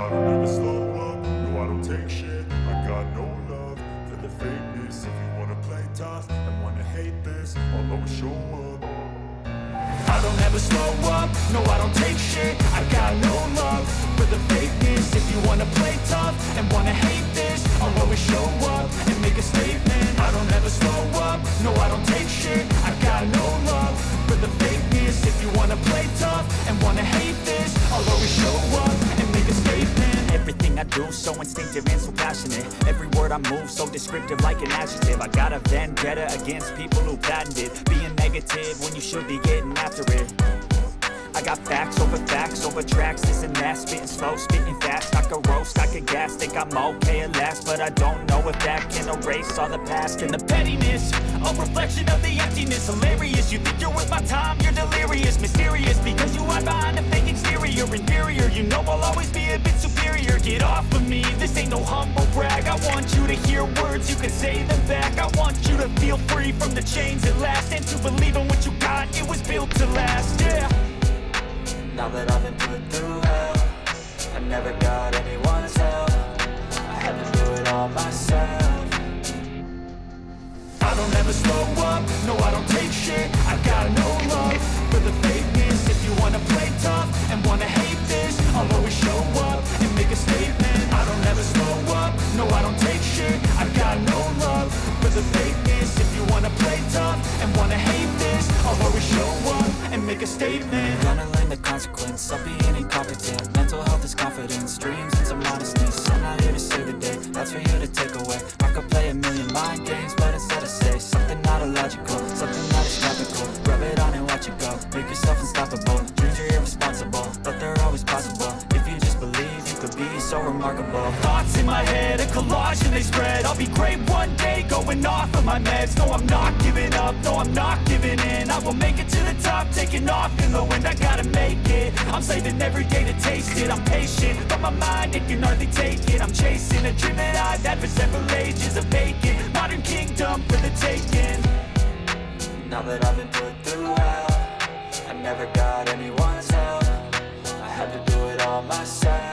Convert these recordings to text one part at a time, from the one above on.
I don't ever slow up, no I don't take shit. I got no love for the fakeness. If you wanna play tough and wanna hate this, I'll always show up. I don't ever slow up, no I don't take shit. I got no love for the fakeness. If you wanna play tough and wanna hate this, I'll always show up and make a statement. I don't ever slow up, no I don't take shit. I got no love for the fakeness. If you wanna play tough and wanna hate this, I'll always show up and make a statement. Everything I do so instinctive and so passionate. Every word I move so descriptive like an adjective. I got a vendetta against people who patented being negative when you should be getting after it. I got facts over tracks, this and that, spitting slow, spitting fast. I could roast, I could gas, think I'm okay at last, but I don't know if that can erase all the past and the pettiness. A reflection of the emptiness, hilarious. You think you're worth my time, you're delirious, mysterious, because you hide behind a fake exterior, inferior. You know I'll always be a bit superior. Get off of me, this ain't no humble brag. I want you to hear words, you can say them back. I want you to feel free from the chains at last, and to believe in what you got, it was built to last, yeah. Now that I've been put through hell, I never got anyone's help. I had to do it all myself. I don't ever slow up, no I don't take shit. I got no love for the fakeness. If you wanna play tough and wanna hate this, I'll always show up and make a statement. I don't ever slow up, no I don't take shit. I got no love for the fakeness. If you wanna play tough and wanna hate this, I'll always show up and make a statement. Gonna learn the consequence of being incompetent. Mental health is confidence, dreams and some honesty. So I'm not here to save the day, that's for you to take away. I could play a million mind games, but instead I say something not illogical, something that is topical. Rub it on and watch it go, make yourself unstoppable. Dreams are irresponsible, but they're always possible. If you just believe, you could be so remarkable. Thoughts in my head, a collage and they spread. I'll be great one day, going off of my meds. No, I'm not giving up, no, I'm not giving in. I will make it to the top, taking off in the wind. I gotta make it, I'm saving every day to taste it. I'm patient, but my mind, it can hardly take it. I'm chasing a dream that I've had for several ages. A vacant, modern kingdom for the taking. Now that I've been put through hell, I never got anyone's help. I had to do it all myself.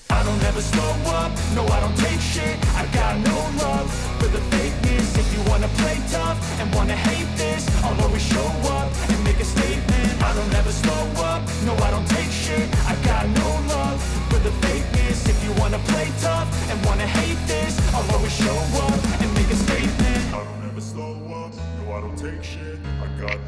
I don't ever slow up, no I don't take shit. I got no love for the fakeness. If you wanna play tough and wanna hate this, I'll always show up and make a statement. I don't ever slow up, no I don't take shit. I got no love for the fakeness. If you wanna play tough and wanna hate this, I'll always show up and make a statement. I don't ever slow up, no I don't take shit. I got